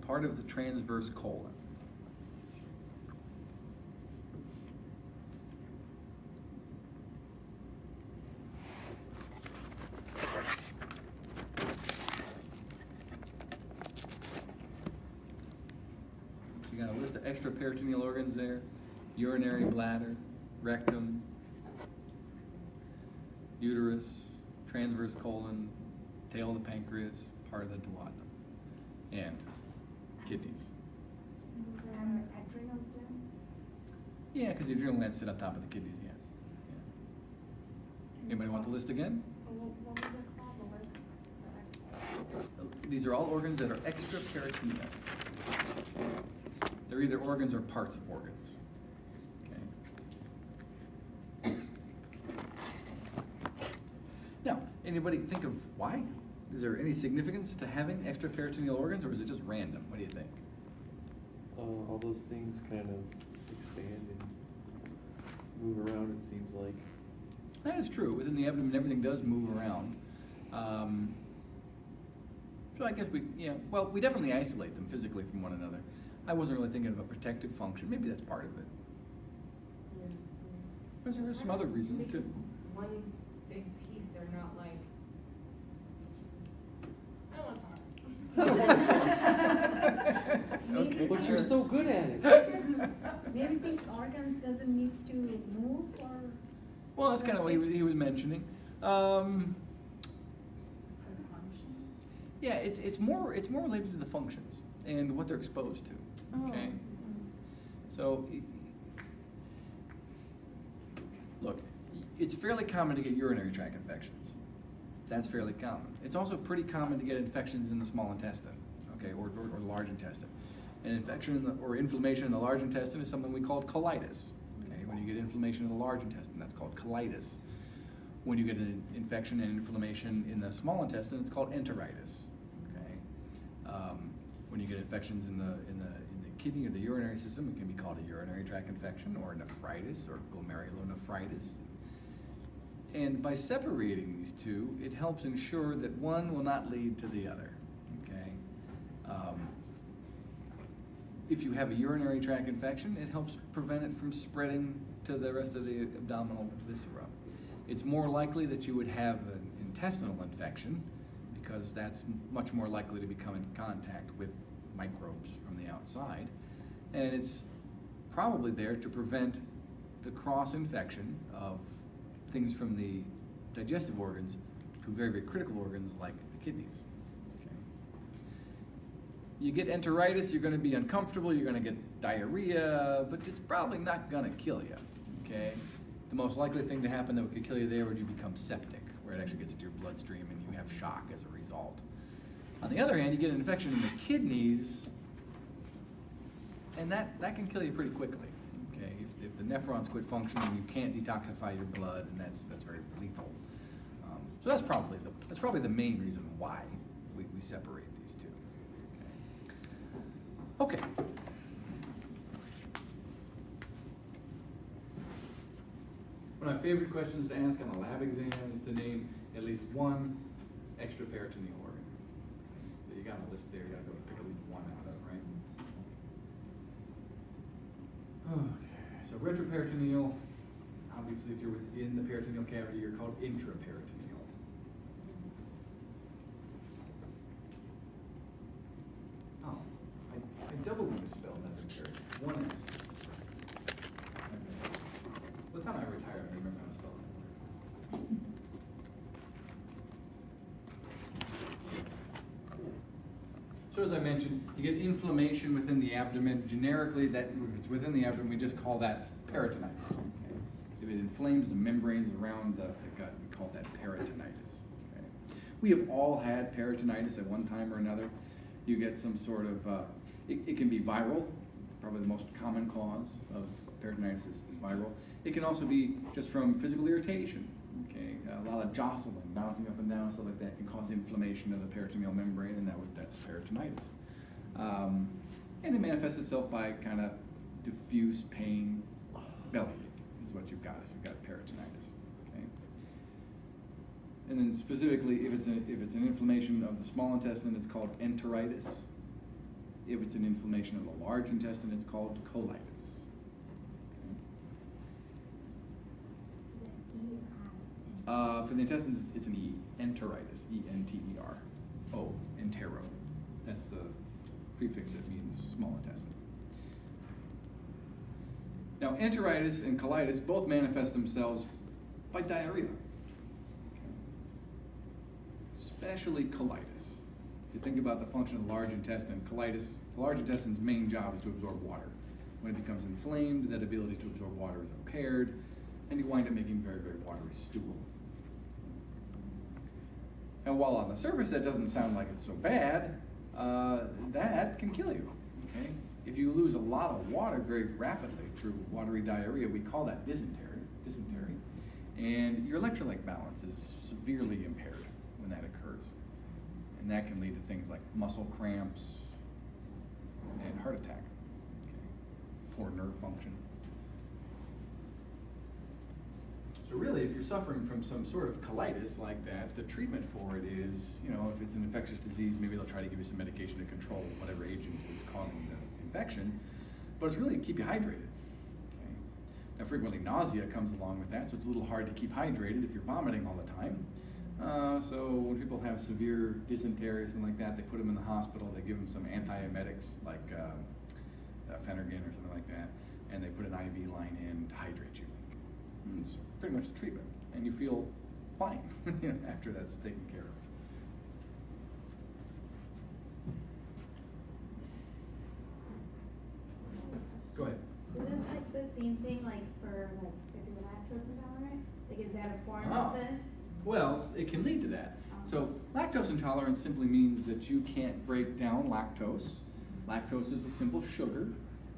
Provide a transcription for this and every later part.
part of the transverse colon. You got a list of extraperitoneal organs there: urinary bladder, rectum, uterus, transverse colon, tail of the pancreas, part of the duodenum, and kidneys. Adrenal gland? Yeah, because the adrenal glands sit on top of the kidneys, yes. Yeah. Anybody want the list again? What was it called? These are all organs that are extraperitoneal. They're either organs or parts of organs. Okay. Now, anybody think of why? Is there any significance to having extraperitoneal organs, or is it just random? What do you think? All those things kind of expand and move around, it seems like. That is true. Within the abdomen, everything does move around. So I guess we definitely isolate them physically from one another. I wasn't really thinking of a protective function. Maybe that's part of it. But there's some other reasons too. One big piece, they're not like, I don't want to talk. Okay. But you're so good at it. Maybe these organs doesn't need to move, or? Well, that's kind of what he was mentioning. Yeah, it's more related to the functions and what they're exposed to. Okay. So, look, it's fairly common to get urinary tract infections. That's fairly common. It's also pretty common to get infections in the small intestine, okay, or large intestine. An infection or inflammation in the large intestine is something we call colitis. Okay, when you get inflammation in the large intestine, that's called colitis. When you get an infection and inflammation in the small intestine, it's called enteritis. Okay, when you get infections in the kidney or the urinary system, it can be called a urinary tract infection or nephritis or glomerulonephritis. And by separating these two, it helps ensure that one will not lead to the other. Okay. If you have a urinary tract infection, it helps prevent it from spreading to the rest of the abdominal viscera. It's more likely that you would have an intestinal infection because that's much more likely to become in contact with microbes from the outside. And it's probably there to prevent the cross-infection of things from the digestive organs to very, very critical organs like the kidneys. Okay. You get enteritis, you're going to be uncomfortable, you're going to get diarrhea, but it's probably not going to kill you. Okay. The most likely thing to happen that could kill you there would you become septic, where it actually gets into your bloodstream and you have shock as a result. On the other hand, you get an infection in the kidneys, and that can kill you pretty quickly. Okay, if the nephrons quit functioning, you can't detoxify your blood, and that's very lethal. So that's probably the main reason why we separate these two. Okay. One of my favorite questions to ask on a lab exam is to name at least one extraperitoneal organ. So you got a list there, you got to go pick at least one out of, right? Okay, so retroperitoneal, obviously if you're within the peritoneal cavity, you're called intraperitoneal. Oh, I double misspelled mesenteric. One S. By the time I retire, I remember how to spell that word. So as I mentioned, you get inflammation within the abdomen. Generically, that if it's within the abdomen, we just call that peritonitis. Okay? If it inflames the membranes around the gut, we call that peritonitis. Okay? We have all had peritonitis at one time or another. You get some sort of, it can be viral. Probably the most common cause of peritonitis is viral. It can also be just from physical irritation. Okay, a lot of jostling, bouncing up and down, stuff like that can cause inflammation of the peritoneal membrane, and that's peritonitis. And it manifests itself by kind of diffuse pain, bellyache is what you've got if you've got peritonitis. Okay. And then specifically, if it's an inflammation of the small intestine, it's called enteritis. If it's an inflammation of the large intestine, it's called colitis. For the intestines, it's an E, enteritis, E-N-T-E-R. O, entero. That's the prefix that means small intestine. Now, enteritis and colitis both manifest themselves by diarrhea. Okay. Especially colitis. If you think about the function of the large intestine, colitis, the large intestine's main job is to absorb water. When it becomes inflamed, that ability to absorb water is impaired, and you wind up making very, very watery stool. And while on the surface that doesn't sound like it's so bad, that can kill you. Okay? If you lose a lot of water very rapidly through watery diarrhea, we call that dysentery. And your electrolyte balance is severely impaired when that occurs. And that can lead to things like muscle cramps and heart attack. Okay? Poor nerve function. So really, if you're suffering from some sort of colitis like that, the treatment for it is, if it's an infectious disease, maybe they'll try to give you some medication to control whatever agent is causing the infection, but it's really to keep you hydrated. Okay? Now, frequently nausea comes along with that, so it's a little hard to keep hydrated if you're vomiting all the time. So when people have severe dysentery or something like that, they put them in the hospital, they give them some antiemetics like Phenergan or something like that, and they put an IV line in to hydrate you. And it's pretty much the treatment, and you feel fine after that's taken care of. Go ahead. Is it like the same thing like for like if you're lactose intolerant? Like is that a form Ah. of this? Well, it can lead to that. So lactose intolerance simply means that you can't break down lactose. Lactose is a simple sugar,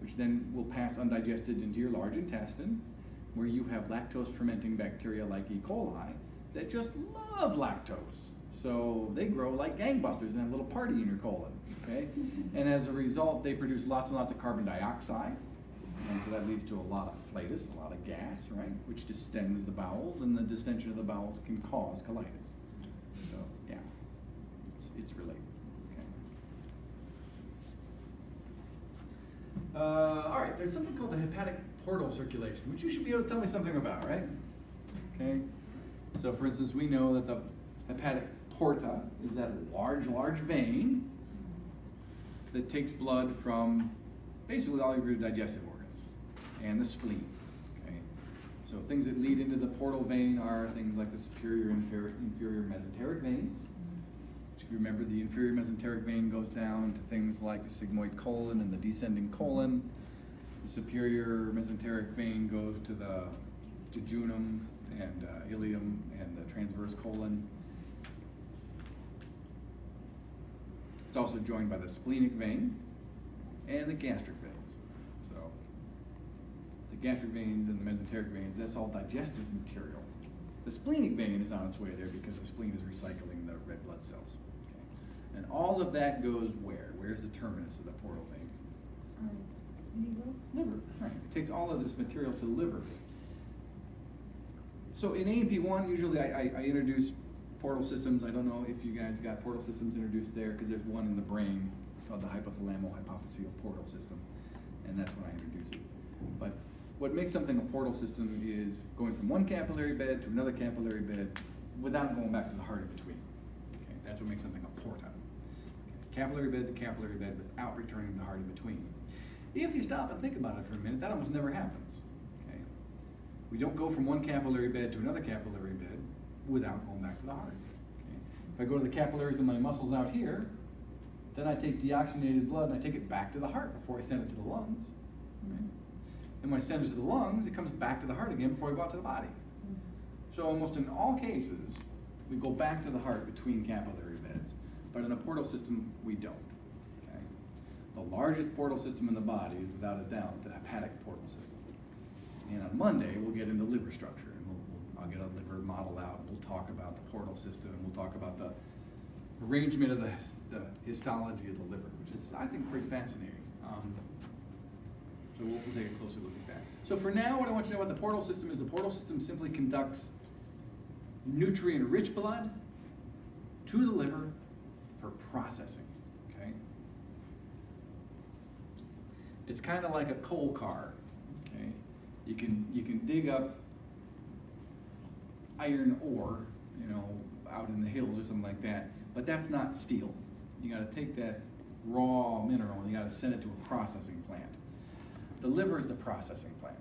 which then will pass undigested into your large intestine, where you have lactose fermenting bacteria like E. coli that just love lactose. So they grow like gangbusters and have a little party in your colon, okay? And as a result, they produce lots and lots of carbon dioxide. And so that leads to a lot of flatus, a lot of gas, right? Which distends the bowels, and the distension of the bowels can cause colitis. So, yeah, it's related, okay? All right, there's something called the hepatic portal circulation, which you should be able to tell me something about, right? Okay? So, for instance, we know that the hepatic porta is that large vein that takes blood from basically all of your digestive organs and the spleen. Okay? So things that lead into the portal vein are things like the superior and inferior mesenteric veins. If you remember, the inferior mesenteric vein goes down to things like the sigmoid colon and the descending colon. The superior mesenteric vein goes to the jejunum and ileum and the transverse colon. It's also joined by the splenic vein and the gastric veins. So the gastric veins and the mesenteric veins, that's all digestive material. The splenic vein is on its way there because the spleen is recycling the red blood cells. Okay? And all of that goes where? Where's the terminus of the portal vein? Liver, right. It takes all of this material to the liver. So in A&P1, usually I introduce portal systems. I don't know if you guys got portal systems introduced there, because there's one in the brain called the hypothalamo-hypophyseal portal system, and that's when I introduce it. But what makes something a portal system is going from one capillary bed to another capillary bed without going back to the heart in between. Okay? That's what makes something a porta. Okay? Capillary bed to capillary bed without returning to the heart in between. If you stop and think about it for a minute, that almost never happens. Okay? We don't go from one capillary bed to another capillary bed without going back to the heart. Okay? If I go to the capillaries in my muscles out here, then I take deoxygenated blood and I take it back to the heart before I send it to the lungs. Right? And when I send it to the lungs, it comes back to the heart again before I go out to the body. So almost in all cases, we go back to the heart between capillary beds. But in a portal system, we don't. Okay? The largest portal system in the body is without a doubt the hepatic portal system. And on Monday, we'll get into liver structure. And I'll get a liver model out. We'll talk about the portal system. We'll talk about the arrangement of the histology of the liver, which is, I think, pretty fascinating. So we'll take a closer look at that. So for now, what I want you to know about the portal system is the portal system simply conducts nutrient-rich blood to the liver for processing. Okay? It's kind of like a coal car. Okay? You can dig up iron ore, out in the hills or something like that, but that's not steel. You got to take that raw mineral and you got to send it to a processing plant. The liver is the processing plant.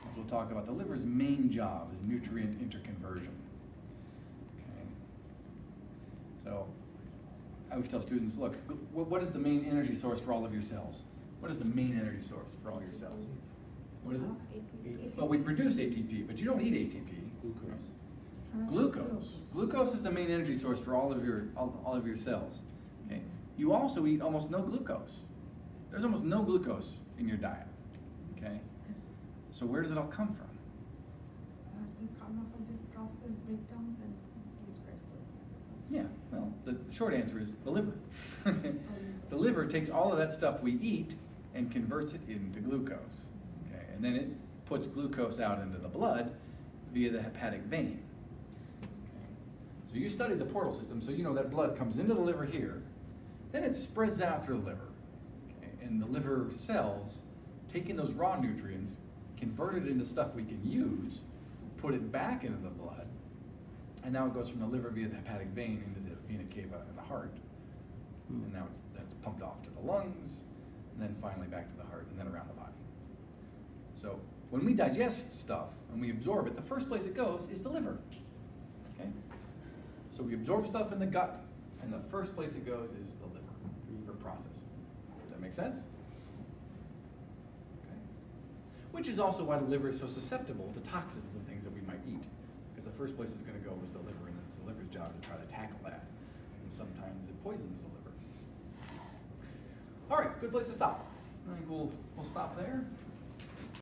As we'll talk about, the liver's main job is nutrient interconversion. Okay? So I always tell students, look, what is the main energy source for all of your cells? What is the main energy source for all your cells? What is it? Well, we produce ATP, but you don't eat ATP. Glucose. Glucose is the main energy source for all of your cells. Okay? You also eat almost no glucose. There's almost no glucose in your diet. Okay? So where does it all come from? They come up with the process breakdowns and gives rise to it. Yeah, well, the short answer is the liver. The liver takes all of that stuff we eat and converts it into glucose. Okay? And then it puts glucose out into the blood via the hepatic vein. So you studied the portal system, so you know that blood comes into the liver here, then it spreads out through the liver. Okay? And the liver cells, taking those raw nutrients, convert it into stuff we can use, put it back into the blood, and now it goes from the liver via the hepatic vein into the vena cava in the heart. And now that's pumped off to the lungs, and then finally back to the heart, and then around the body. So when we digest stuff and we absorb it, the first place it goes is the liver. Okay? So we absorb stuff in the gut, and the first place it goes is the liver for processing. Does that make sense? Okay. Which is also why the liver is so susceptible to toxins and things that we might eat. Because the first place it's going to go is the liver, and it's the liver's job to try to tackle that. And sometimes it poisons the liver. All right, good place to stop. I think we'll stop there.